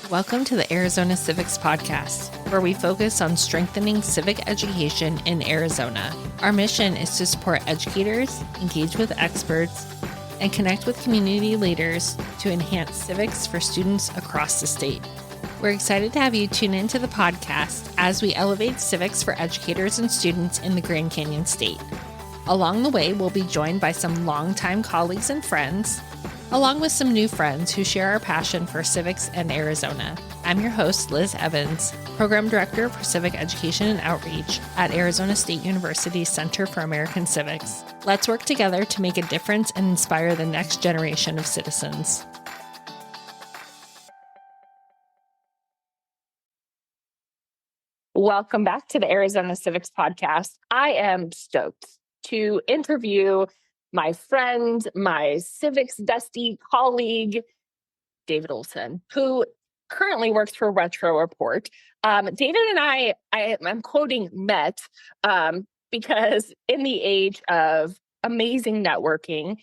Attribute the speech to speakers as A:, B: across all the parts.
A: Welcome to the Arizona Civics Podcast, where we focus on strengthening civic education in Arizona. Our mission is to support educators, engage with experts, and connect with community leaders to enhance civics for students across the state. We're excited to have you tune into the podcast as we elevate civics for educators and students in the Grand Canyon State. Along the way, we'll be joined by some longtime colleagues and friends, along with some new friends who share our passion for civics and Arizona. I'm your host, Liz Evans, Program Director for Civic Education and Outreach at Arizona State University's Center for American Civics. Let's work together to make a difference and inspire the next generation of citizens. Welcome back to the Arizona Civics Podcast. I am stoked to interview my friend, my civics bestie colleague, David Olson, who currently works for Retro Report. David and I'm quoting, met because in the age of amazing networking,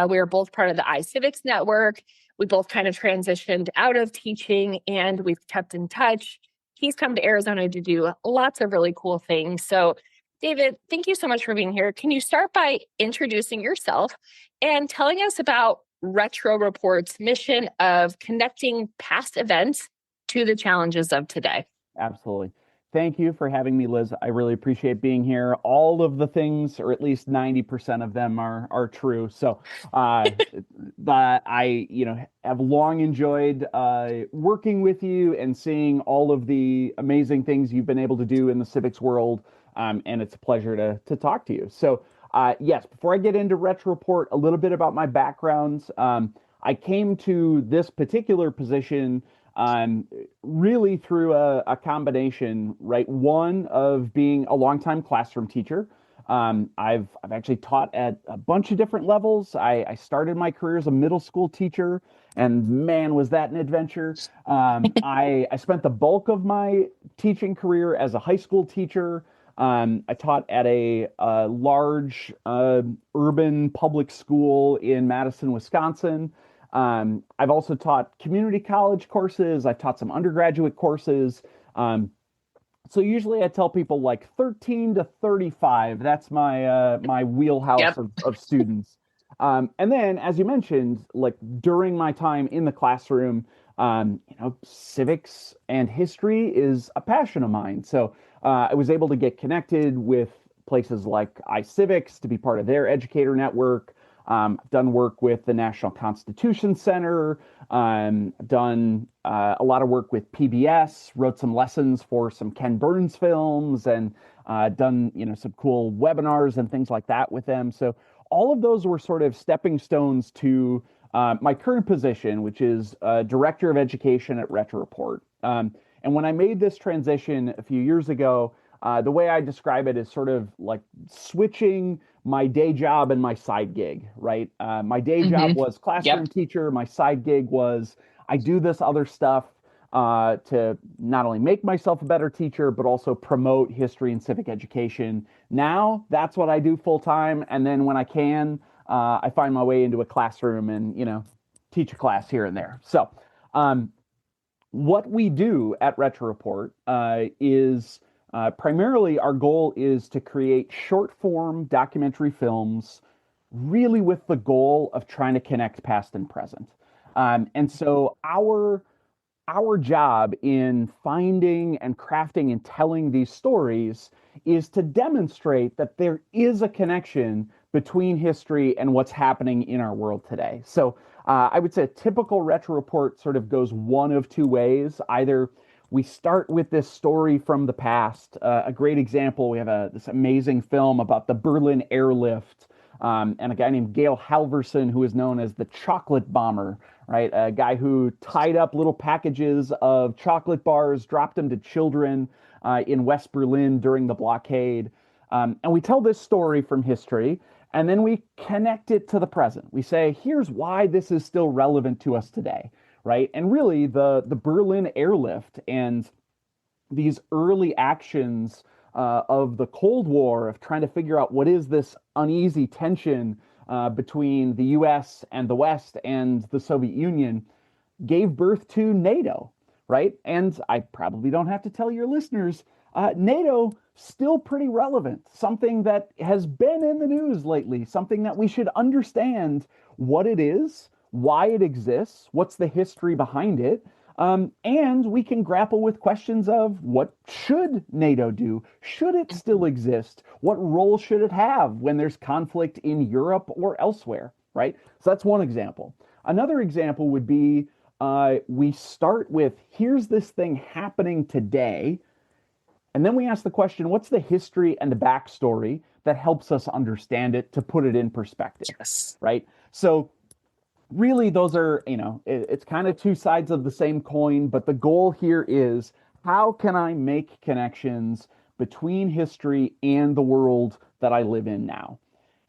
A: we are both part of the iCivics network. We both kind of transitioned out of teaching and we've kept in touch. He's come to Arizona to do lots of really cool things. So David, thank you so much for being here. Can you start by introducing yourself and telling us about Retro Report's mission of connecting past events to the challenges of today?
B: Absolutely. Thank you for having me, Liz. I really appreciate being here. All of the things, or at least 90% of them, are true. So but I have long enjoyed working with you and seeing all of the amazing things you've been able to do in the civics world. And it's a pleasure to talk to you. So yes, before I get into Retro Report, a little bit about my background. I came to this particular position really through a combination, right? One of being a longtime classroom teacher. I've actually taught at a bunch of different levels. I started my career as a middle school teacher, and man, was that an adventure. I spent the bulk of my teaching career as a high school teacher. I taught at a large urban public school in Madison, Wisconsin. I've also taught community college courses. I've taught some undergraduate courses. So usually I tell people like 13 to 35. That's my wheelhouse of students. And then, as you mentioned, like during my time in the classroom, civics and history is a passion of mine. So I was able to get connected with places like iCivics to be part of their educator network. I've done work with the National Constitution Center, done a lot of work with PBS, wrote some lessons for some Ken Burns films, and done some cool webinars and things like that with them. So all of those were sort of stepping stones to my current position, which is Director of Education at Retro Report. And when I made this transition a few years ago, the way I describe it is sort of like switching my day job and my side gig, right? My day job was classroom teacher. My side gig was I do this other stuff to not only make myself a better teacher, but also promote history and civic education. Now that's what I do full time. And then when I can, I find my way into a classroom and, teach a class here and there. So what we do at Retro Report is primarily our goal is to create short form documentary films really with the goal of trying to connect past and present. And so our job in finding and crafting and telling these stories is to demonstrate that there is a connection between history and what's happening in our world today. So I would say a typical Retro Report sort of goes one of two ways. Either we start with this story from the past. A great example, we have this amazing film about the Berlin Airlift, and a guy named Gail Halverson, who is known as the chocolate bomber, right? A guy who tied up little packages of chocolate bars, dropped them to children in West Berlin during the blockade. And we tell this story from history, and then we connect it to the present. We say, here's why this is still relevant to us today, right? And really, the Berlin Airlift and these early actions of the Cold War, of trying to figure out what is this uneasy tension between the US and the West and the Soviet Union, gave birth to NATO, right? And I probably don't have to tell your listeners, NATO still pretty relevant, something that has been in the news lately, something that we should understand what it is, why it exists, what's the history behind it. And we can grapple with questions of what should NATO do? Should it still exist? What role should it have when there's conflict in Europe or elsewhere, right? So that's one example. Another example would be we start with here's this thing happening today. And then we ask the question, what's the history and the backstory that helps us understand it to put it in perspective?
A: Yes.
B: Right? So really those are, it's kind of two sides of the same coin, but the goal here is how can I make connections between history and the world that I live in now?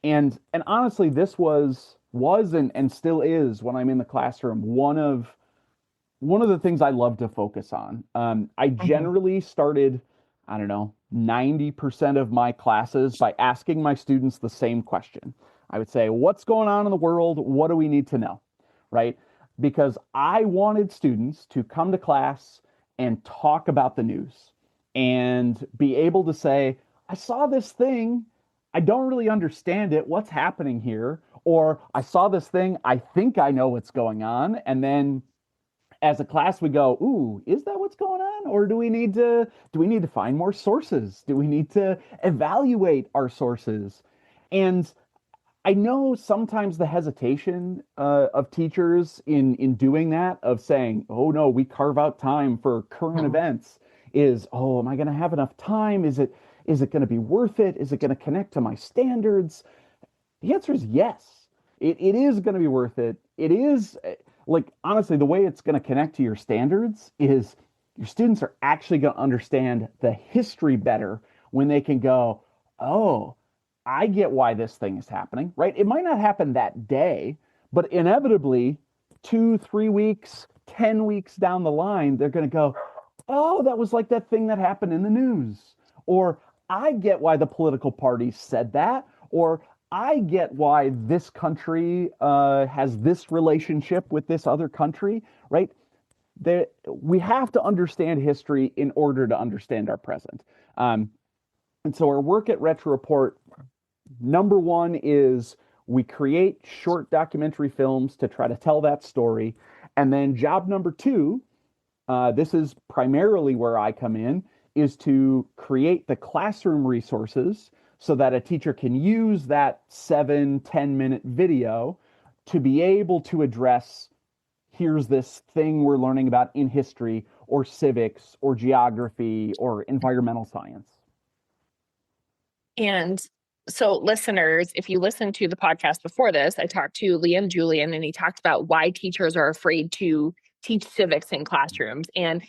B: And honestly, this was and still is when I'm in the classroom one of the things I love to focus on. I generally started, I don't know, 90% of my classes by asking my students the same question. I would say, what's going on in the world? What do we need to know? Right? Because I wanted students to come to class and talk about the news and be able to say, I saw this thing. I don't really understand it. What's happening here? Or I saw this thing. I think I know what's going on. And then as a class we go, ooh, is that what's going on? Or do we need to find more sources? Do we need to evaluate our sources? And I know sometimes the hesitation of teachers in doing that, of saying, oh no, we carve out time for current events, is, oh, am I going to have enough time? Is it going to be worth it? Is it going to connect to my standards? The answer is yes. It is going to be worth it. It is, like, honestly, the way it's going to connect to your standards is your students are actually going to understand the history better when they can go, oh, I get why this thing is happening, right? It might not happen that day, but inevitably, 2, 3 weeks, 10 weeks down the line, they're going to go, oh, that was like that thing that happened in the news. Or I get why the political parties said that. Or I get why this country has this relationship with this other country, right? We have to understand history in order to understand our present. And so our work at Retro Report, number one is we create short documentary films to try to tell that story. And then job number two, this is primarily where I come in, is to create the classroom resources so that a teacher can use that 7-10 minute video to be able to address, here's this thing we're learning about in history or civics or geography or environmental science.
A: And so, listeners, if you listened to the podcast before this, I talked to Liam Julian, and he talked about why teachers are afraid to teach civics in classrooms. And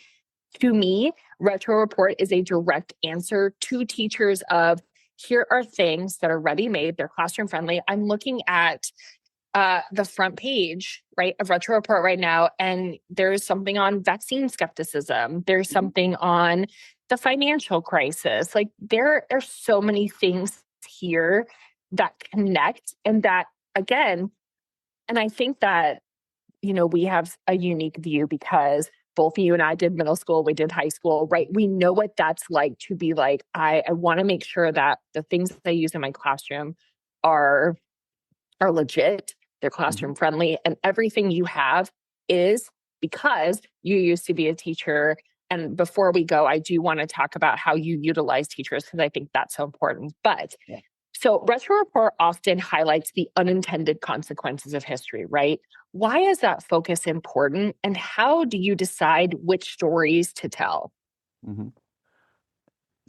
A: to me, Retro Report is a direct answer to teachers of, here are things that are ready-made, they're classroom friendly. I'm looking at the front page, right, of Retro Report right now, and there's something on vaccine skepticism. There's something on the financial crisis. Like, there are so many things here that connect, and that, again, and I think that, we have a unique view because both you and I did middle school, we did high school, right? We know what that's like to be like, I want to make sure that the things that I use in my classroom are legit, they're classroom friendly, and everything you have is because you used to be a teacher. And before we go, I do want to talk about how you utilize teachers, because I think that's so important. But so Retro Report often highlights the unintended consequences of history, right? Why is that focus important? And how do you decide which stories to tell?
B: Mm-hmm.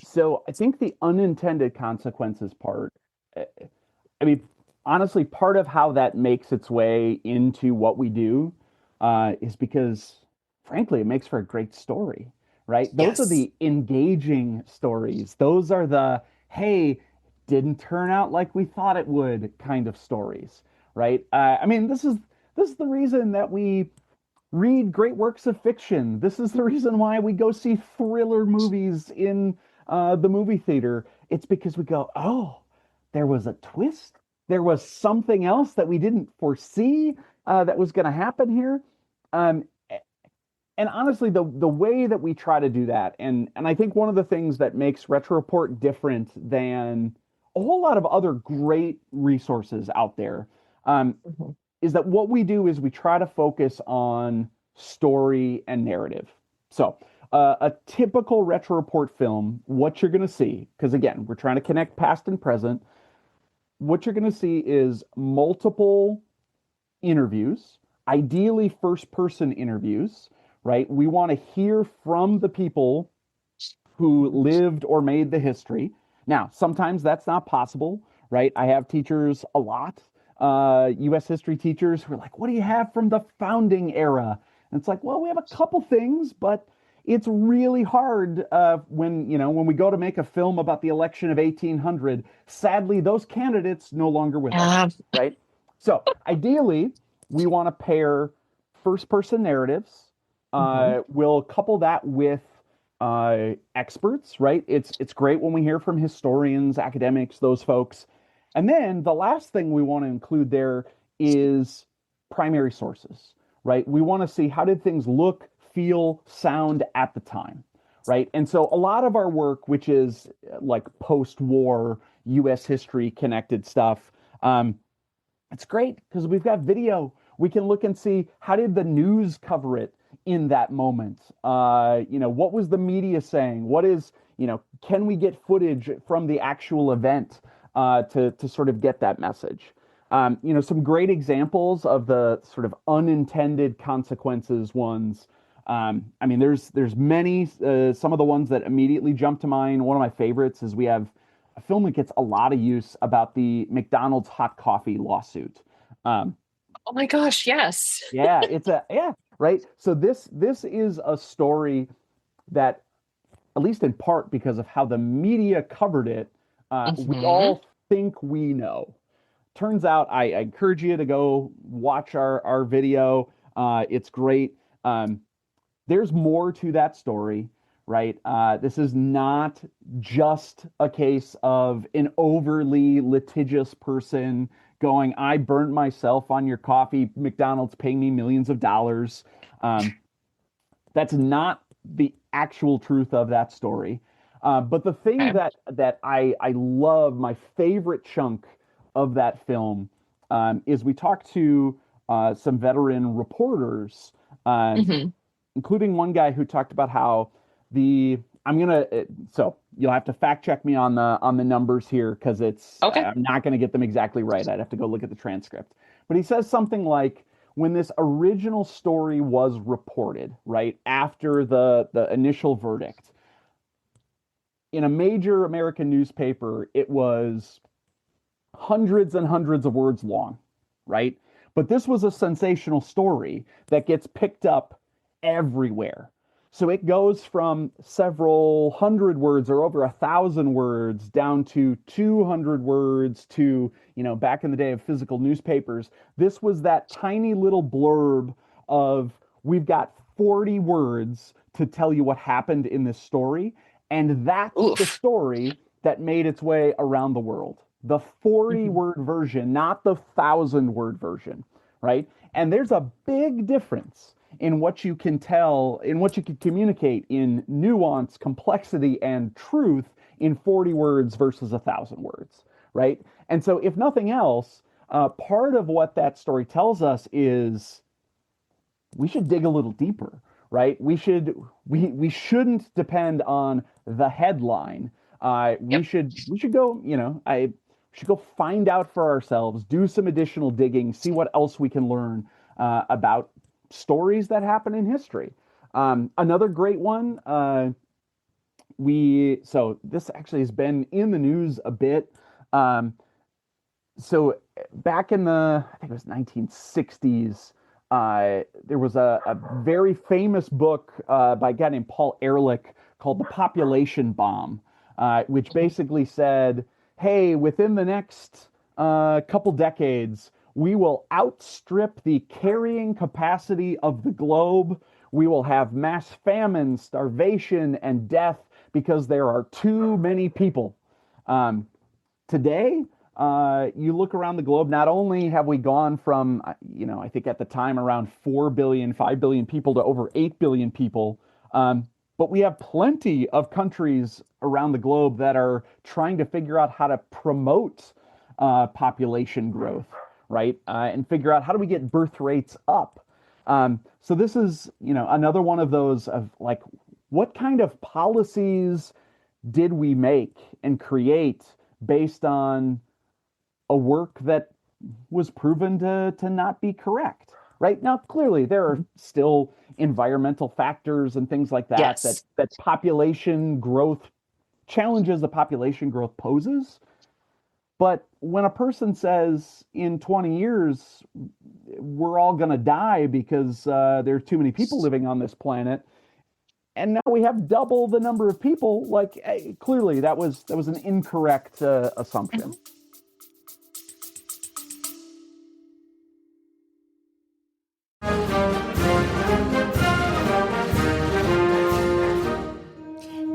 B: So I think the unintended consequences part, I mean, honestly, part of how that makes its way into what we do is because, frankly, it makes for a great story, right? Those are the engaging stories. Those are the, hey, didn't turn out like we thought it would kind of stories, right? I mean, this is the reason that we read great works of fiction. This is the reason why we go see thriller movies in the movie theater. It's because we go, oh, there was a twist. There was something else that we didn't foresee that was going to happen here. Um, And honestly, the way that we try to do that, and I think one of the things that makes Retro Report different than a whole lot of other great resources out there,
A: Mhm.
B: is that what we do is we try to focus on story and narrative. So, a typical Retro Report film, what you're going to see, because again, we're trying to connect past and present, what you're going to see is multiple interviews, ideally first person interviews, right? We want to hear from the people who lived or made the history. Now, sometimes that's not possible, right? I have teachers a lot, US history teachers who are like, what do you have from the founding era? And it's like, well, we have a couple things, but it's really hard when we go to make a film about the election of 1800. Sadly, those candidates no longer with us,
A: Yeah.
B: right? So ideally, we want to pair first person narratives.
A: Mhm.
B: We'll couple that with experts, right? It's great when we hear from historians, academics, those folks. And then the last thing we want to include there is primary sources, right? We want to see how did things look, feel, sound at the time, right? And so a lot of our work, which is like post-war U.S. history connected stuff, it's great because we've got video. We can look and see how did the news cover it in that moment. What was the media saying? Can we get footage from the actual event to sort of get that message? Some great examples of the sort of unintended consequences ones. I mean, there's many. Some of the ones that immediately jump to mind. One of my favorites is we have a film that gets a lot of use about the McDonald's hot coffee lawsuit. Um,
A: Oh my gosh, yes.
B: yeah, yeah, right. So this is a story that, at least in part because of how the media covered it, we
A: Hmm.
B: all think we know. Turns out, I encourage you to go watch our video. It's great. There's more to that story, right? This is not just a case of an overly litigious person going, I burnt myself on your coffee. McDonald's paying me millions of dollars. Um, that's not the actual truth of that story. But the thing
A: Okay.
B: that I love, my favorite chunk of that film, is we talked to some veteran reporters, uh,
A: Hmm.
B: including one guy who talked about how the I'm gonna so you'll have to fact check me on the numbers here because it's
A: Okay.
B: I'm not gonna get them exactly right. I'd have to go look at the transcript. But he says something like when this original story was reported, right after the initial verdict in a major American newspaper, it was hundreds and hundreds of words long, right? But this was a sensational story that gets picked up everywhere. So it goes from several hundred words or over 1,000 words down to 200 words to, back in the day of physical newspapers, this was that tiny little blurb of we've got 40 words to tell you what happened in this story. And that's the
A: Oof.
B: story that made its way around the world. The 40
A: Hmm.
B: word version, not the 1,000 word version, right? And there's a big difference in what you can tell, in what you can communicate in nuance, complexity, and truth in 40 words versus 1,000 words, right? And so, if nothing else, part of what that story tells us is we should dig a little deeper, right? We shouldn't depend on the headline. We
A: Yep.
B: should go, I should go find out for ourselves, do some additional digging, see what else we can learn about stories that happen in history. Another great one. We so this actually has been in the news a bit. Um, so back in I think it was 1960s, there was a very famous book by a guy named Paul Ehrlich called The Population Bomb, which basically said, hey, within the next couple decades, we will outstrip the carrying capacity of the globe. We will have mass famine, starvation, and death because there are too many people. Um, Today, you look around the globe, not only have we gone from, I think at the time around 4 billion, 5 billion people to over 8 billion people, but we have plenty of countries around the globe that are trying to figure out how to promote population growth, right? And figure out how do we get birth rates up. So this is, another one of those of like, what kind of policies did we make and create based on a work that was proven to not be correct, right? Now, clearly, there are still environmental factors and things like that
A: Yes.
B: that population growth challenges the population growth poses. But when a person says in 20 years, we're all going to die because there are too many people living on this planet, and now we have double the number of people, like clearly that was an incorrect assumption.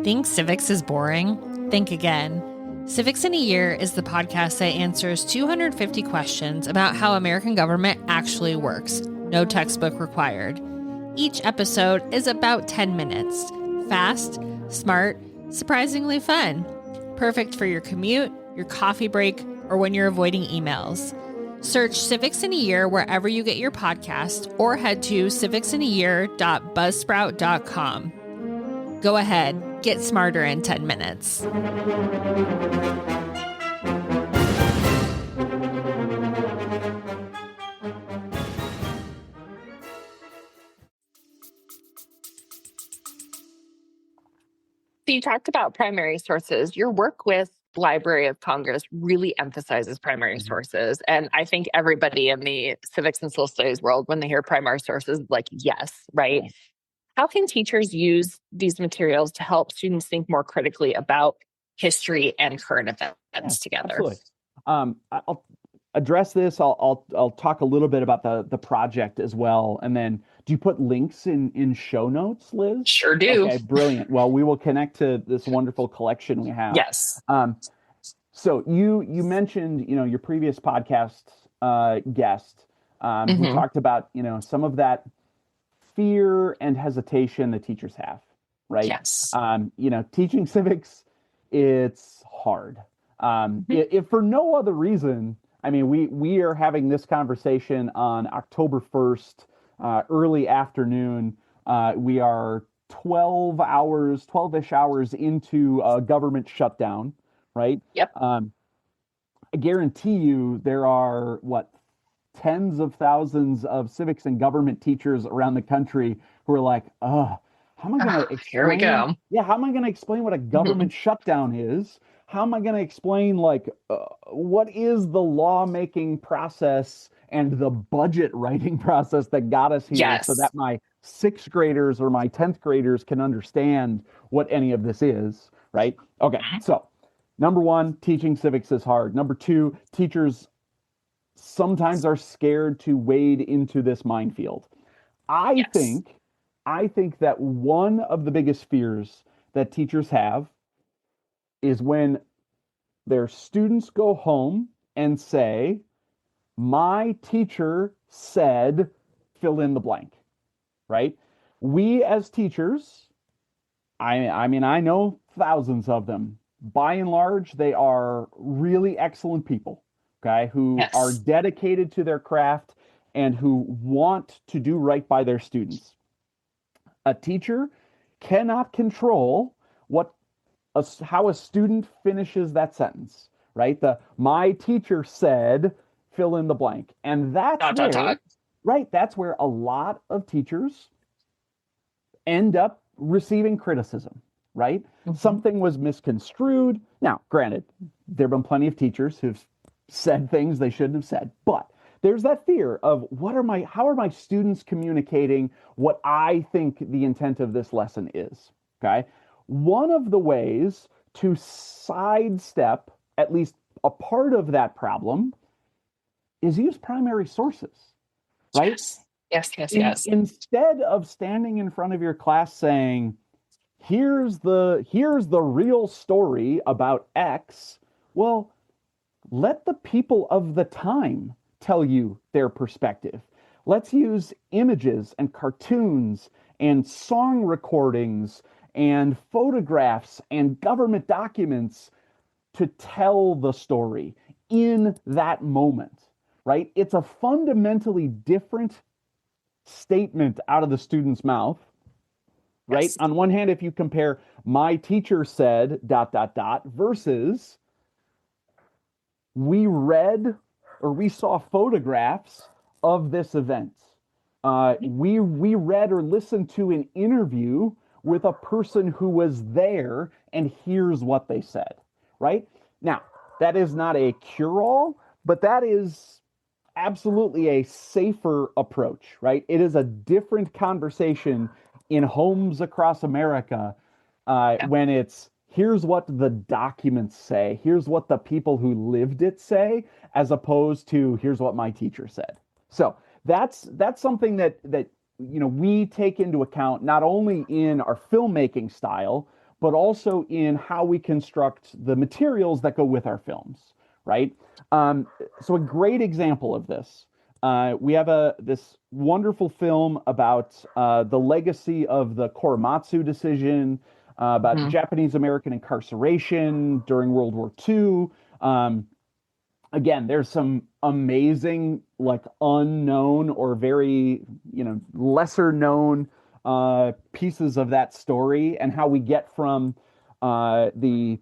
C: Think civics is boring? Think again. Civics in a Year is the podcast that answers 250 questions about how American government actually works. No textbook required. Each episode is about 10 minutes. Fast, smart, surprisingly fun. Perfect for your commute, your coffee break, or when you're avoiding emails. Search Civics in a Year wherever you get your podcast or head to civicsinAyear.buzzsprout.com. Go ahead, get smarter in 10 minutes.
A: So you talked about primary sources. Your work with Library of Congress really emphasizes primary sources. And I think everybody in the civics and social studies world, when they hear primary sources, like, yes, right? How can teachers use these materials to help students think more critically about history and current events together?
B: Absolutely. I'll address this. I'll talk a little bit about the project as well, and then do you put links in show notes, Liz?
A: Sure do.
B: Okay, brilliant. Well, we will connect to this wonderful collection we have.
A: Yes.
B: So you mentioned your previous podcast guest who talked about some of that fear and hesitation that teachers have, right?
A: Yes.
B: Teaching civics, it's hard. If for no other reason, I mean, we are having this conversation on October 1st, early afternoon. We are 12-ish hours into a government shutdown, right?
A: Yep.
B: I guarantee you there are, tens of thousands of civics and government teachers around the country who are like, how am I going to explain?
A: Here we go.
B: Yeah, how am I going to explain what a government shutdown is? How am I going to explain, what is the lawmaking process and the budget writing process that got us here so that my 6th graders or my 10th graders can understand what any of this is, right? Okay, so number one, teaching civics is hard. Number two, teachers sometimes are scared to wade into this minefield. I think that one of the biggest fears that teachers have is when their students go home and say, my teacher said, fill in the blank, right? We as teachers, I mean, I know thousands of them. By and large, they are really excellent people. Okay, who are dedicated to their craft and who want to do right by their students. A teacher cannot control how a student finishes that sentence, right? My teacher said, fill in the blank. And that's that's where a lot of teachers end up receiving criticism, right? Something was misconstrued. Now, granted, there have been plenty of teachers who've said things they shouldn't have said, but there's that fear of how are my students communicating what I think the intent of this lesson is, okay? One of the ways to sidestep at least a part of that problem is use primary sources, right?
A: Yes.
B: Instead of standing in front of your class saying, here's the real story about X, well, let the people of the time tell you their perspective. Let's use images and cartoons and song recordings and photographs and government documents to tell the story in that moment, right? It's a fundamentally different statement out of the student's mouth, right?
A: Yes.
B: On one hand, if you compare my teacher said ... versus we read or we saw photographs of this event. We read or listened to an interview with a person who was there, and here's what they said, right? Now, that is not a cure-all, but that is absolutely a safer approach, right? It is a different conversation in homes across America when it's here's what the documents say, here's what the people who lived it say, as opposed to here's what my teacher said. So that's something that we take into account not only in our filmmaking style, but also in how we construct the materials that go with our films, right? So a great example of this, we have this wonderful film about the legacy of the Korematsu decision, about Japanese American incarceration during World War II. Again, there's some amazing, like unknown or very, lesser known pieces of that story, and how we get from the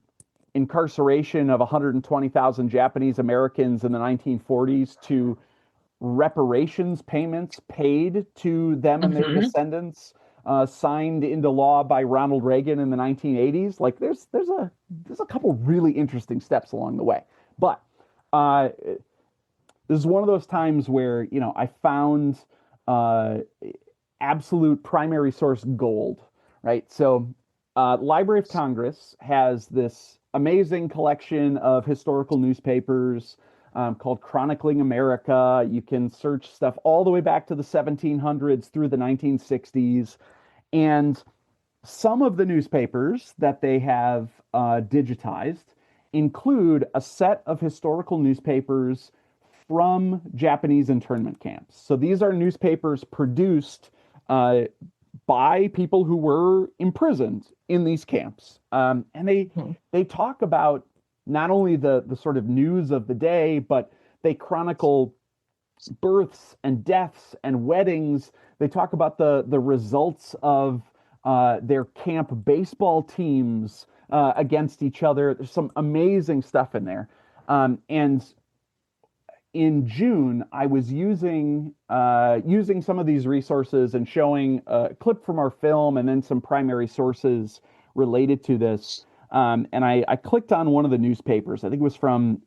B: incarceration of 120,000 Japanese Americans in the 1940s to reparations payments paid to them and their descendants, signed into law by Ronald Reagan in the 1980s. Like there's a couple really interesting steps along the way. But this is one of those times where, I found absolute primary source gold, right? So Library of Congress has this amazing collection of historical newspapers called Chronicling America. You can search stuff all the way back to the 1700s through the 1960s. And some of the newspapers that they have digitized include a set of historical newspapers from Japanese internment camps. So these are newspapers produced by people who were imprisoned in these camps. And they talk about not only the sort of news of the day, but they chronicle births and deaths and weddings. They talk about the results of their camp baseball teams against each other. There's some amazing stuff in there. And in June, I was using some of these resources and showing a clip from our film and then some primary sources related to this. And I clicked on one of the newspapers. I think it was from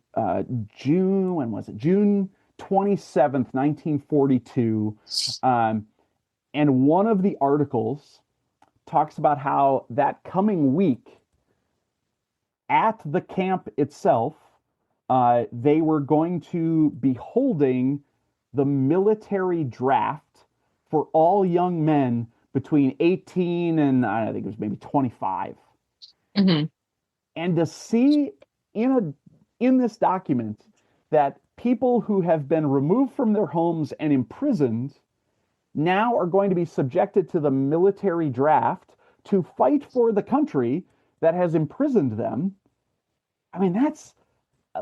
B: June, when was it? June 27th, 1942. And one of the articles talks about how that coming week at the camp itself, they were going to be holding the military draft for all young men between 18 and I think it was maybe 25. And to see in this document that people who have been removed from their homes and imprisoned now are going to be subjected to the military draft to fight for the country that has imprisoned them. I mean, that's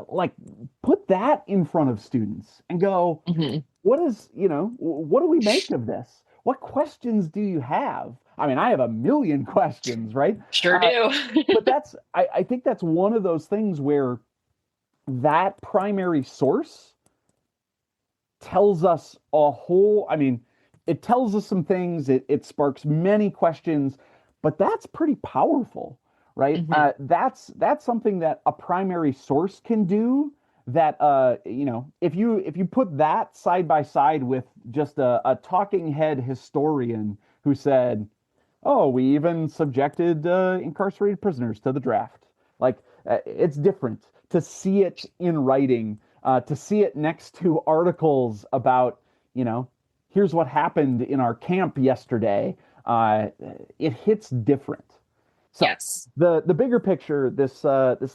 B: like, put that in front of students and go, what do we make of this? What questions do you have? I mean, I have a million questions, right?
A: Sure do.
B: But I think that's one of those things where that primary source tells us it tells us some things, it sparks many questions, but that's pretty powerful, right? That's something that a primary source can do, that if you put that side by side with just a talking head historian who said, oh, we even subjected incarcerated prisoners to the draft, like it's different to see it in writing, to see it next to articles about, here's what happened in our camp yesterday. It hits different. So
A: Yes.
B: the bigger picture, this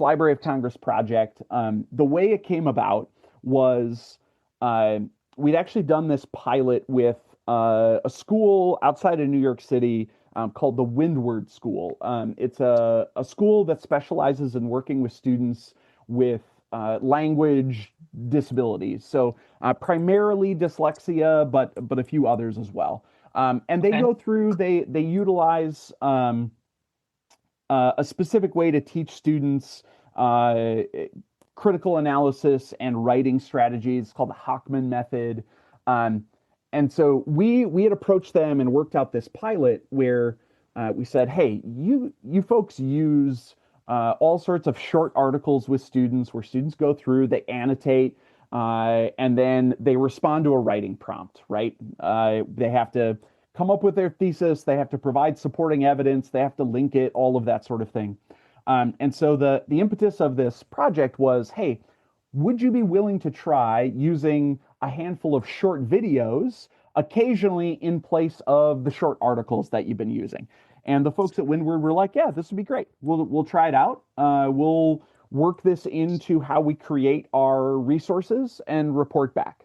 B: Library of Congress project, the way it came about was uh, we'd actually done this pilot with a school outside of New York City called the Windward School. It's a school that specializes in working with students with language disabilities. So primarily dyslexia, but a few others as well. And they
A: Okay.
B: go through, they utilize a specific way to teach students uh, critical analysis and writing strategies called the Hockman method. Um, and so we had approached them and worked out this pilot where we said, hey, you folks use all sorts of short articles with students where students go through, they annotate, and then they respond to a writing prompt, right? They have to come up with their thesis, they have to provide supporting evidence, they have to link it, all of that sort of thing. And so the impetus of this project was, hey, would you be willing to try using a handful of short videos occasionally in place of the short articles that you've been using? And the folks at Windward were like, yeah, this would be great. We'll try it out. We'll work this into how we create our resources and report back.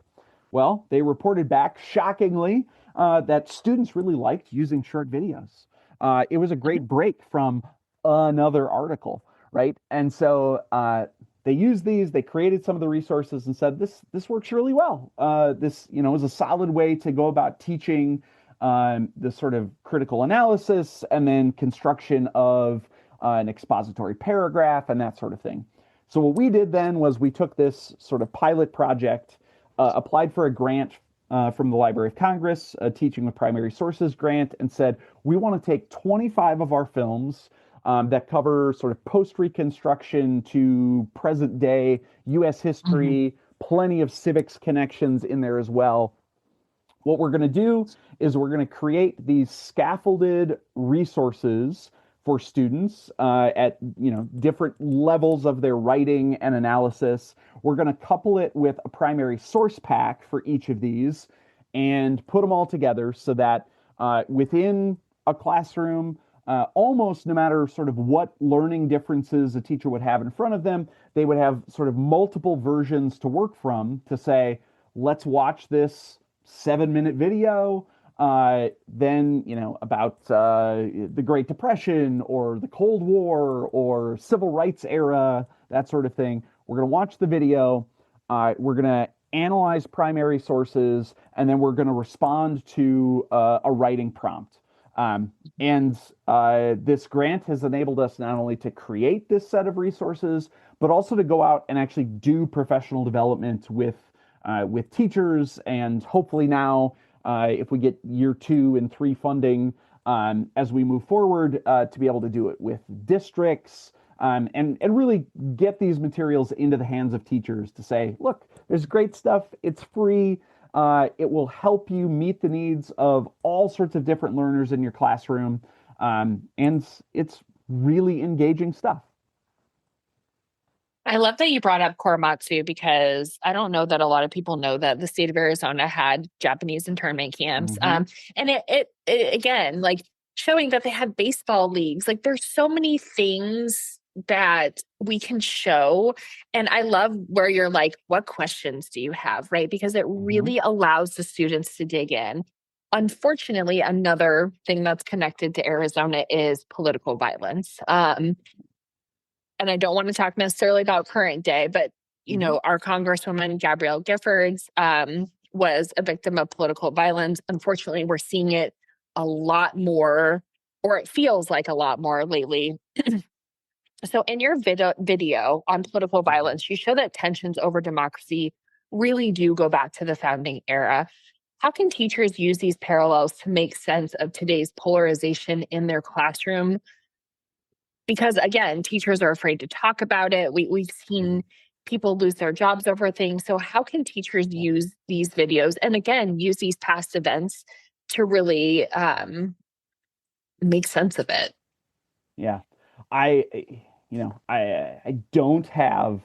B: Well, they reported back shockingly that students really liked using short videos. It was a great break from another article, right? And so they used these, they created some of the resources and said, this works really well. This, is a solid way to go about teaching this sort of critical analysis and then construction of an expository paragraph and that sort of thing. So what we did then was we took this sort of pilot project, applied for a grant from the Library of Congress, a Teaching with Primary Sources grant, and said, we want to take 25 of our films that cover sort of post-Reconstruction to present day U.S. history, plenty of civics connections in there as well. What we're going to do is we're going to create these scaffolded resources for students at different levels of their writing and analysis. We're going to couple it with a primary source pack for each of these and put them all together so that within a classroom, almost no matter sort of what learning differences a teacher would have in front of them, they would have sort of multiple versions to work from to say, let's watch this 7-minute video, then, about the Great Depression or the Cold War or Civil Rights era, that sort of thing. We're going to watch the video. We're going to analyze primary sources, and then we're going to respond to a writing prompt. And this grant has enabled us not only to create this set of resources, but also to go out and actually do professional development with teachers, and hopefully now, if we get year 2 and 3 funding as we move forward, to be able to do it with districts and really get these materials into the hands of teachers to say, look, there's great stuff. It's free. It will help you meet the needs of all sorts of different learners in your classroom. And it's really engaging stuff.
A: I love that you brought up Korematsu because I don't know that a lot of people know that the state of Arizona had Japanese internment camps. And it again, like showing that they have baseball leagues, like there's so many things that we can show. And I love where you're like, what questions do you have? Right? Because it really allows the students to dig in. Unfortunately, another thing that's connected to Arizona is political violence. And I don't want to talk necessarily about current day, but our Congresswoman Gabrielle Giffords was a victim of political violence. Unfortunately, we're seeing it a lot more, or it feels like a lot more lately. So in your video on political violence, you show that tensions over democracy really do go back to the founding era. How can teachers use these parallels to make sense of today's polarization in their classroom? Because again, teachers are afraid to talk about it. We've seen people lose their jobs over things. So how can teachers use these videos and again, use these past events to really make sense of it?
B: Yeah. I, I don't have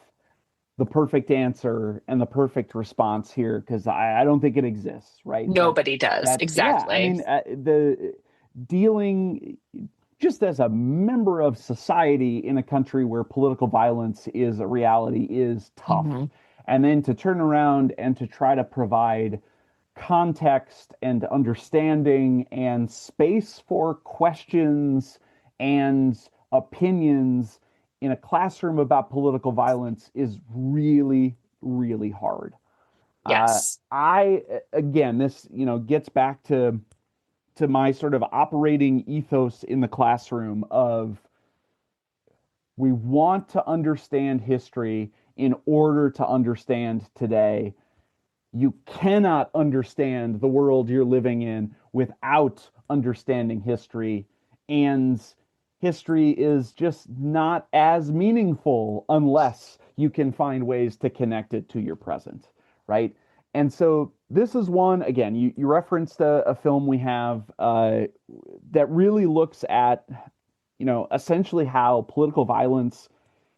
B: the perfect answer and the perfect response here because I don't think it exists, right?
A: Nobody does.
B: Yeah, I
A: Exactly.
B: mean, the dealing just as a member of society in a country where political violence is a reality is tough.
A: Hmm.
B: And then to turn around and to try to provide context and understanding and space for questions and opinions in a classroom about political violence is really, really hard.
A: Yes.
B: Again, this, gets back to my sort of operating ethos in the classroom of we want to understand history in order to understand today. You cannot understand the world you're living in without understanding history. And history is just not as meaningful unless you can find ways to connect it to your present, right? And so this is one, again, you referenced a film we have that really looks at, essentially how political violence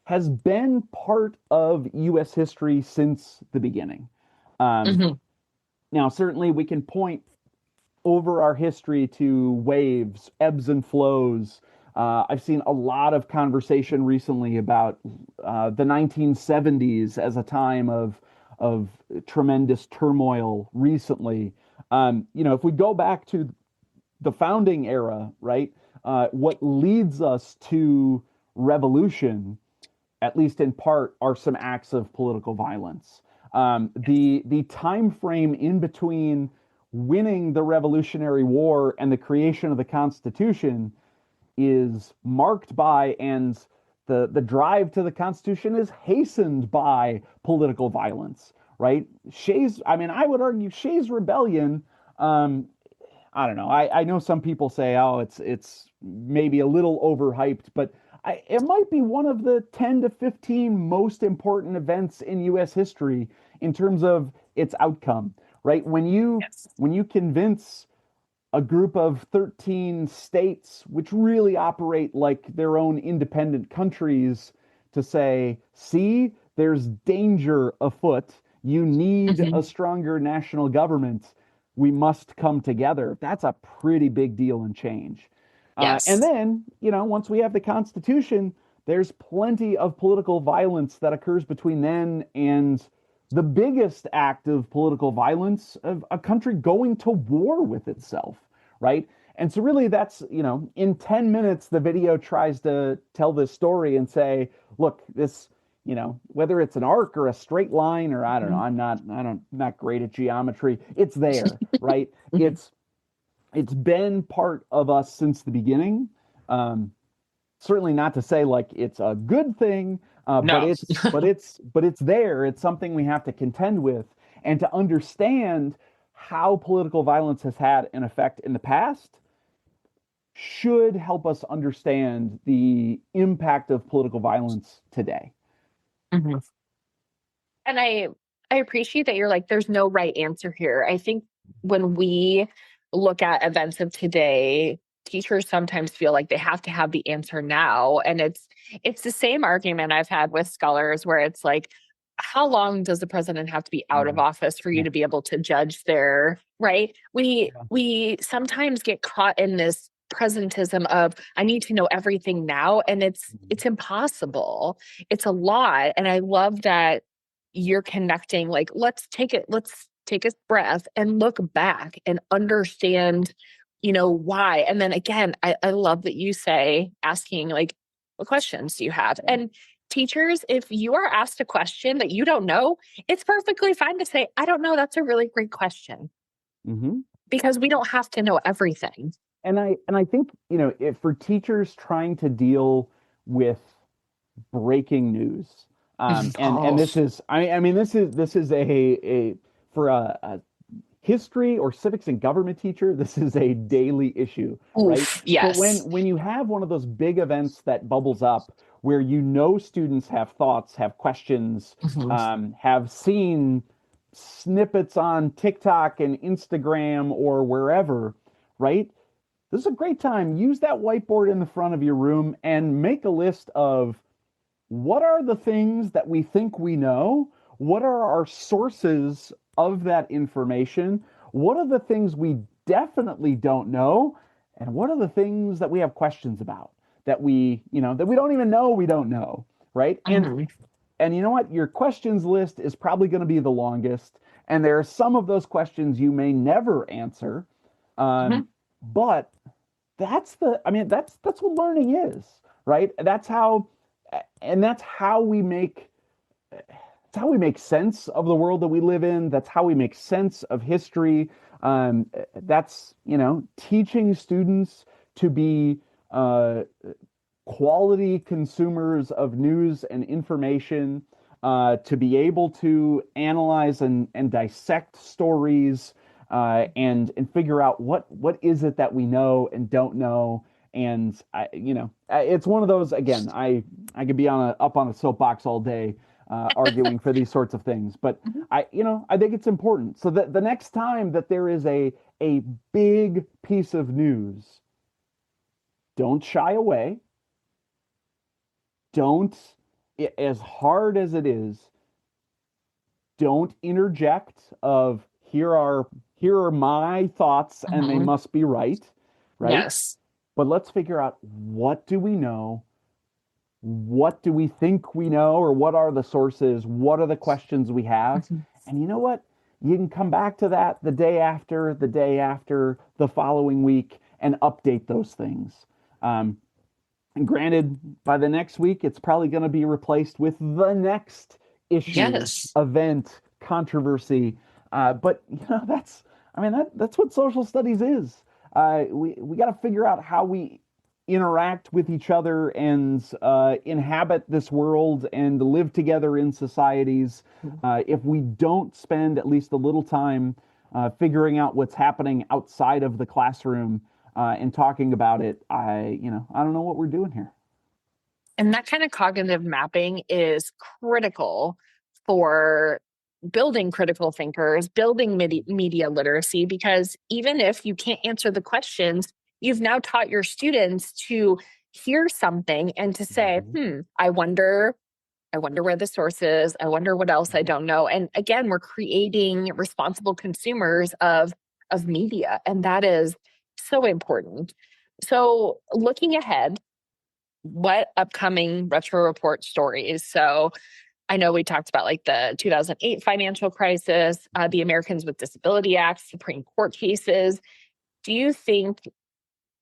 B: has been part of U.S. history since the beginning. Um,
A: Hmm.
B: Now, certainly we can point over our history to waves, ebbs and flows. I've seen a lot of conversation recently about the 1970s as a time of tremendous turmoil recently. If we go back to the founding era, right, what leads us to revolution, at least in part, are some acts of political violence. The time frame in between winning the Revolutionary War and the creation of the Constitution is marked by, and the drive to the Constitution is hastened by political violence, right? I would argue Shays' Rebellion. I don't know. I know some people say, oh, it's maybe a little overhyped, but it might be one of the 10 to 15 most important events in U.S. history in terms of its outcome, right?
A: Yes.
B: When you convince a group of 13 states, which really operate like their own independent countries, to say, see, there's danger afoot. You need
A: Hmm.
B: a stronger national government. We must come together. That's a pretty big deal and change. And
A: Yes.
B: then, once we have the Constitution, there's plenty of political violence that occurs between then and the biggest act of political violence of a country going to war with itself, right? And so, really, that's, in 10 minutes, the video tries to tell this story and say, look, this, whether it's an arc or a straight line, or I don't know,
A: Hmm.
B: not great at geometry. It's there, right?
A: Hmm.
B: It's been part of us since the beginning. Um, Certainly not to say like it's a good thing, but
A: No.
B: it's there. It's something we have to contend with, and to understand how political violence has had an effect in the past should help us understand the impact of political violence today.
A: Hmm. And I appreciate that you're like, there's no right answer here. I think when we look at events of today, teachers sometimes feel like they have to have the answer now. And it's the same argument I've had with scholars where it's like, how long does the president have to be out of
B: Mm,
A: office for you
B: yeah,
A: to be able to judge their right?
B: yeah.
A: We sometimes get caught in this presentism of I need to know everything now. And
B: Mhm.
A: it's impossible. It's a lot. And I love that you're connecting like let's take a breath and look back and understand why. And then again, I love that you say asking like what questions do you have. And teachers, if you are asked a question that you don't know, it's perfectly fine to say I don't know. That's a really great question,
B: Hmm.
A: because we don't have to know everything.
B: And I think, if for teachers trying to deal with breaking news. And
A: Oh,
B: this is, I mean, this is a for a history or civics and government teacher, this is a daily issue, right?
A: oof,
B: So
A: yes.
B: when you have one of those big events that bubbles up, where students have thoughts, have questions,
A: Mhm.
B: have seen snippets on TikTok and Instagram or wherever, right? This is a great time. Use that whiteboard in the front of your room and make a list of what are the things that we think we know? What are our sources of that information? What are the things we definitely don't know? And what are the things that we have questions about that that we don't even know we don't know, right? And you know what? Your questions list is probably going to be the longest. And there are some of those questions you may never answer. But that's what learning is, right? That's how we make sense of the world that we live in. That's how we make sense of history. That's, teaching students to be quality consumers of news and information, to be able to analyze and dissect stories, and figure out what is it that we know and don't know. And it's one of those. Again, I could be up on a soapbox all day, arguing for these sorts of things, but I think it's important. So that the next time that there is a big piece of news, don't shy away. Don't, as hard as it is, don't interject of here are my thoughts and they must be right?
A: Yes.
B: But let's figure out, what do we know? What do we think we know? Or what are the sources? What are the questions we have? And you know what? You can come back to that the day after, the following week, and update those things. And granted, by the next week, it's probably going to be replaced with the next issue, event, controversy. But that's what social studies is. We got to figure out how we interact with each other and inhabit this world and live together in societies. If we don't spend at least a little time figuring out what's happening outside of the classroom and talking about it, I don't know what we're doing here.
A: And that kind of cognitive mapping is critical for building critical thinkers, building media literacy, because even if you can't answer the questions, you've now taught your students to hear something and to say, I wonder where the source is. I wonder what else I don't know. And again, we're creating responsible consumers of media. And that is so important. So looking ahead, what upcoming retro report stories? So I know we talked about like the 2008 financial crisis, the Americans with Disability Act, Supreme Court cases.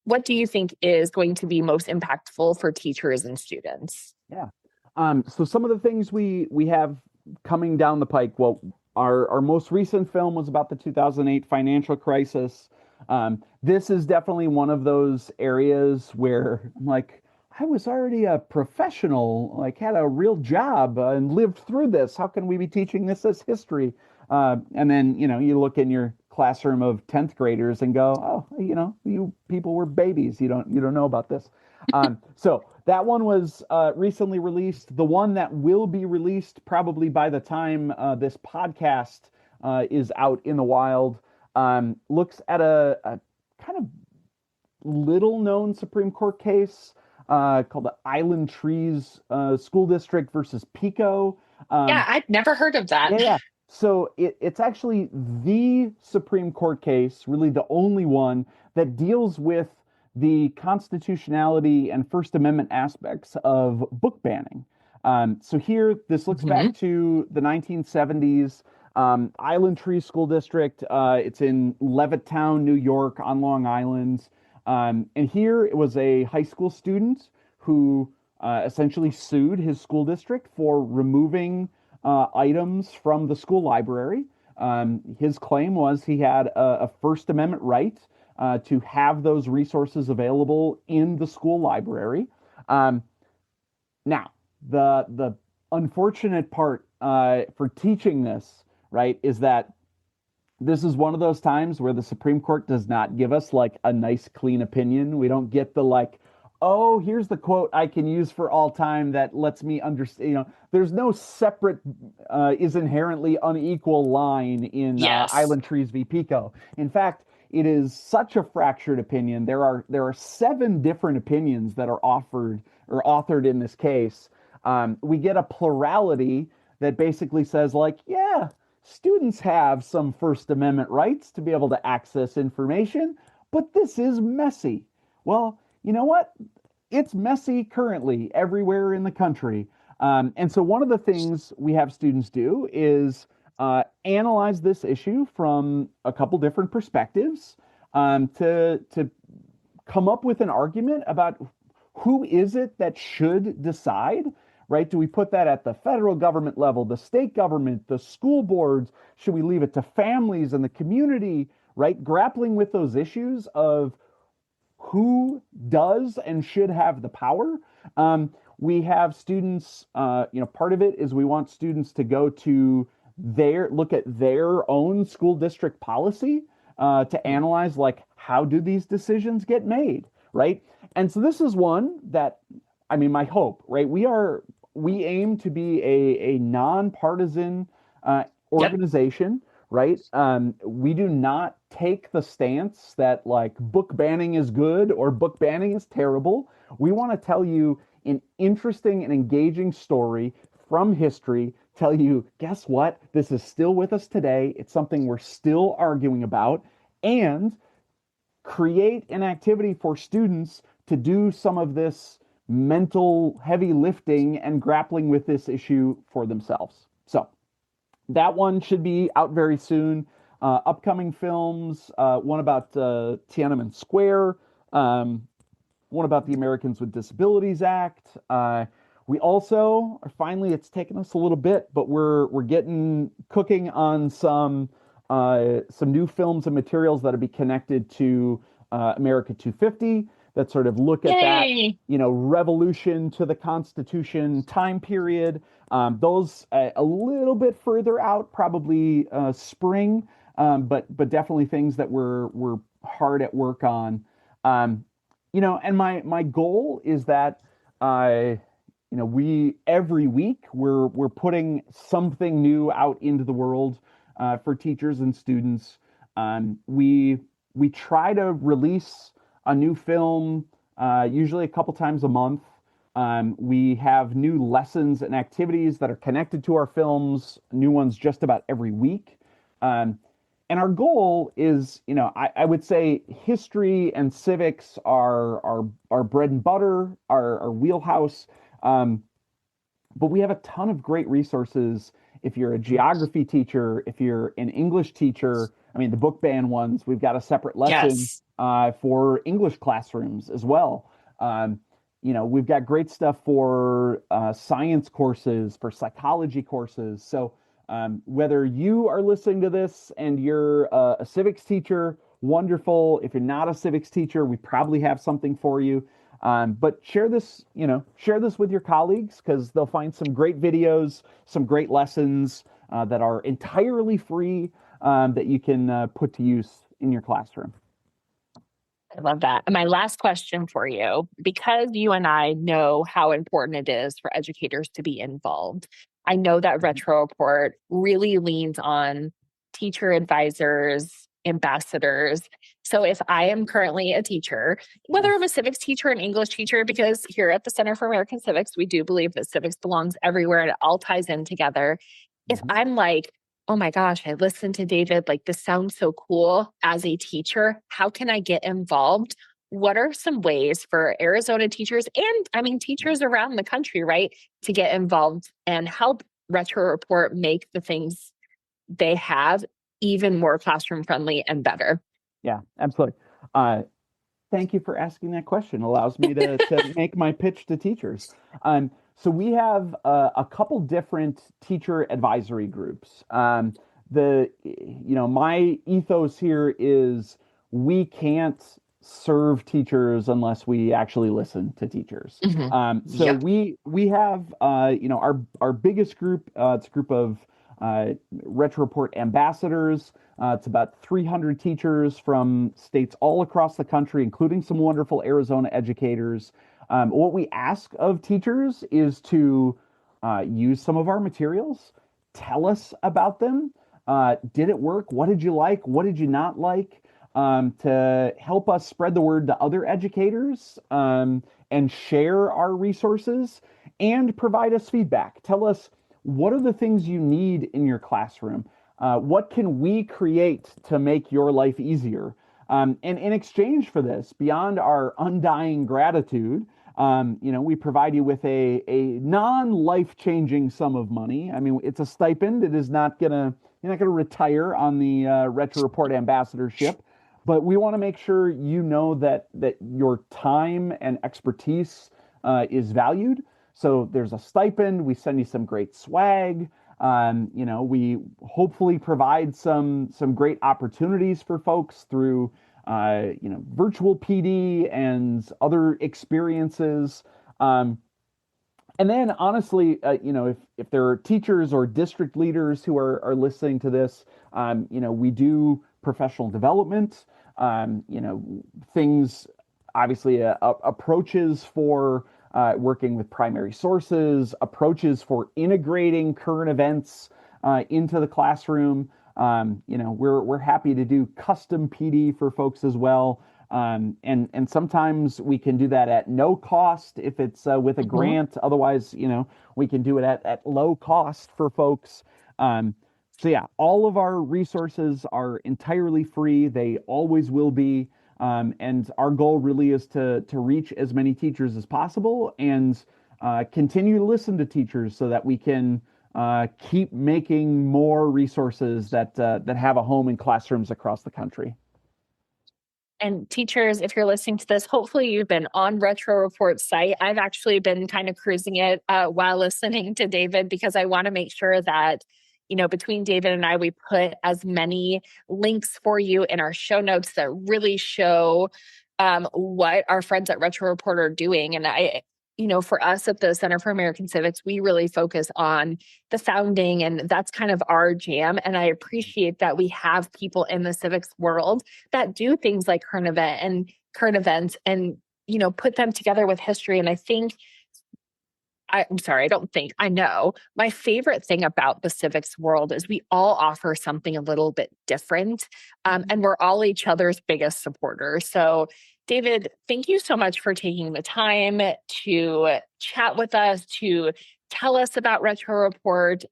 A: What do you think is going to be most impactful for teachers and students?
B: Yeah. So some of the things we have coming down the pike, well, our most recent film was about the 2008 financial crisis. This is definitely one of those areas where I'm like, I was already a professional, like had a real job and lived through this. How can we be teaching this as history? And then, you look in your classroom of 10th graders and go, oh, you people were babies. You don't know about this. So that one was recently released. The one that will be released probably by the time this podcast is out in the wild looks at a kind of little known Supreme Court case called the Island Trees School District versus Pico.
A: I'd never heard of that.
B: Yeah. So it's actually the Supreme Court case, really the only one that deals with the constitutionality and First Amendment aspects of book banning. So here, this looks back to the 1970s. Island Tree School District. It's in Levittown, New York, on Long Island. And here it was a high school student who essentially sued his school district for removing items from the school library. His claim was he had a First Amendment right to have those resources available in the school library. Now, the unfortunate part for teaching this, right, is that this is one of those times where the Supreme Court does not give us like a nice, clean opinion. We don't get the like, oh, here's the quote I can use for all time that lets me understand. There's no separate is inherently unequal line in Island Trees v. Pico. In fact, it is such a fractured opinion. There are 7 different opinions that are offered or authored in this case. We get a plurality that basically says like, yeah, students have some First Amendment rights to be able to access information, but this is messy. Well, you know what? It's messy currently everywhere in the country. And so one of the things we have students do is analyze this issue from a couple different perspectives, to come up with an argument about who is it that should decide, right? Do we put that at the federal government level, the state government, the school boards? Should we leave it to families and the community, right? Grappling with those issues of who does and should have the power. We have students, part of it is we want students to go to look at their own school district policy, to analyze, like, how do these decisions get made, right? And so this is one that, my hope, right? We aim to be a nonpartisan organization, right? We do not take the stance that, like, book banning is good or book banning is terrible. We want to tell you an interesting and engaging story from history, tell you, guess what? This is still with us today. It's something we're still arguing about, and create an activity for students to do some of this mental heavy lifting and grappling with this issue for themselves. So that one should be out very soon. Upcoming films, one about Tiananmen Square, one about the Americans with Disabilities Act. We also are finally, it's taken us a little bit, but we're getting cooking on some new films and materials that'll be connected to America 250, that sort of look at
A: Yay!
B: that, revolution to the Constitution time period. Those a little bit further out, probably spring, but definitely things that we're hard at work on. And my goal is that we every week we're putting something new out into the world for teachers and students. We try to release a new film usually a couple times a month. We have new lessons and activities that are connected to our films, new ones just about every week. And our goal is, I would say history and civics are our bread and butter, our wheelhouse. But we have a ton of great resources. If you're a geography teacher, if you're an English teacher, the book ban ones, we've got a separate lesson for English classrooms as well. We've got great stuff for science courses, for psychology courses. So whether you are listening to this and you're a civics teacher, wonderful. If you're not a civics teacher, we probably have something for you. But share this with your colleagues, because they'll find some great videos, some great lessons that are entirely free, that you can put to use in your classroom.
A: I love that. And my last question for you, because you and I know how important it is for educators to be involved, I know that Retro Report really leans on teacher advisors, ambassadors. So if I am currently a teacher, whether I'm a civics teacher, an English teacher, because here at the Center for American Civics, we do believe that civics belongs everywhere and it all ties in together. If I'm like, oh my gosh, I listened to David, like this sounds so cool as a teacher, how can I get involved? What are some ways for Arizona teachers and teachers around the country, right, to get involved and help Retro Report make the things they have even more classroom friendly and better?
B: Yeah, absolutely. Thank you for asking that question. It allows me to make my pitch to teachers. So we have a couple different teacher advisory groups. My ethos here is we can't serve teachers unless we actually listen to teachers. We have our biggest group. It's a group of Retro Report ambassadors. It's about 300 teachers from states all across the country, including some wonderful Arizona educators. What we ask of teachers is to use some of our materials, tell us about them. Did it work? What did you like? What did you not like? To help us spread the word to other educators, and share our resources and provide us feedback. Tell us, what are the things you need in your classroom? What can we create to make your life easier? And in exchange for this, beyond our undying gratitude, we provide you with a non-life-changing sum of money. I mean, it's a stipend. It is not you're not gonna retire on the Retro Report ambassadorship, but we want to make sure you know that your time and expertise is valued. So there's a stipend. We send you some great swag. We hopefully provide some great opportunities for folks through virtual PD and other experiences. And then honestly, if there are teachers or district leaders who are listening to this, we do professional development, things, obviously, approaches for working with primary sources, approaches for integrating current events into the classroom. We're happy to do custom PD for folks as well. And sometimes we can do that at no cost if it's with a grant. Otherwise, we can do it at low cost for folks. So yeah, all of our resources are entirely free. They always will be. And our goal really is to reach as many teachers as possible and continue to listen to teachers so that we can keep making more resources that have a home in classrooms across the country.
A: And teachers, if you're listening to this, hopefully you've been on Retro Report's site. I've actually been kind of cruising it while listening to David, because I want to make sure that between David and I, we put as many links for you in our show notes that really show what our friends at Retro Report are doing. And for us at the Center for American Civics, we really focus on the founding, and that's kind of our jam. And I appreciate that we have people in the civics world that do things like current events and put them together with history. And I know my favorite thing about the civics world is we all offer something a little bit different, and we're all each other's biggest supporters. So David, thank you so much for taking the time to chat with us, to tell us about Retro Report.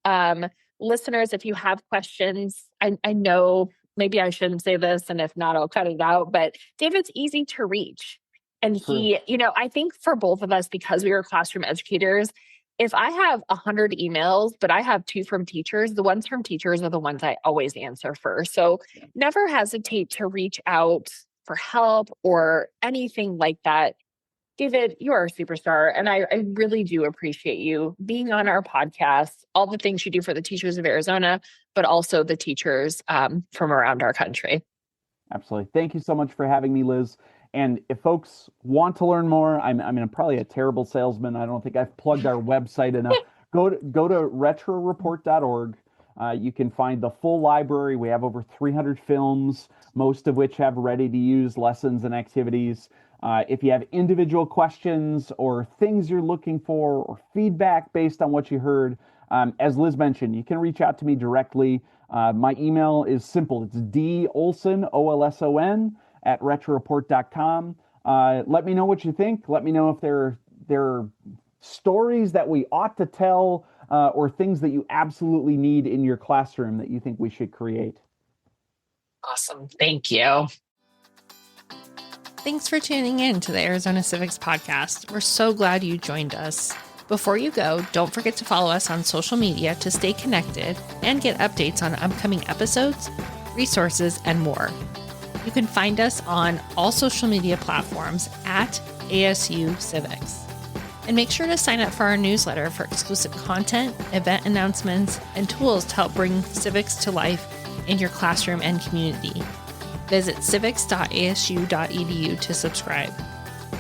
A: Listeners, if you have questions, I know maybe I shouldn't say this, and if not, I'll cut it out, but David's easy to reach. And he, I think for both of us, because we were classroom educators, if I have 100 emails, but I have 2 from teachers, the ones from teachers are the ones I always answer first. So never hesitate to reach out for help or anything like that. David, you are a superstar, and I really do appreciate you being on our podcast, all the things you do for the teachers of Arizona, but also the teachers from around our country.
B: Absolutely. Thank you so much for having me, Liz. And if folks want to learn more, I'm probably a terrible salesman. I don't think I've plugged our website enough. Go to retroreport.org. You can find the full library. We have over 300 films, most of which have ready-to-use lessons and activities. If you have individual questions or things you're looking for or feedback based on what you heard, as Liz mentioned, you can reach out to me directly. My email is simple. It's dolson, Olson, at retroreport.com. Let me know what you think. Let me know if there are stories that we ought to tell or things that you absolutely need in your classroom that you think we should create.
A: Awesome. Thank you.
C: Thanks for tuning in to the Arizona Civics Podcast. We're so glad you joined us. Before you go, don't forget to follow us on social media to stay connected and get updates on upcoming episodes, resources, and more. You can find us on all social media platforms at ASU Civics. And make sure to sign up for our newsletter for exclusive content, event announcements, and tools to help bring civics to life in your classroom and community. Visit civics.asu.edu to subscribe.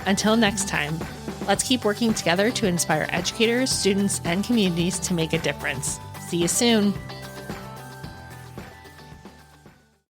C: Until next time, let's keep working together to inspire educators, students, and communities to make a difference. See you soon.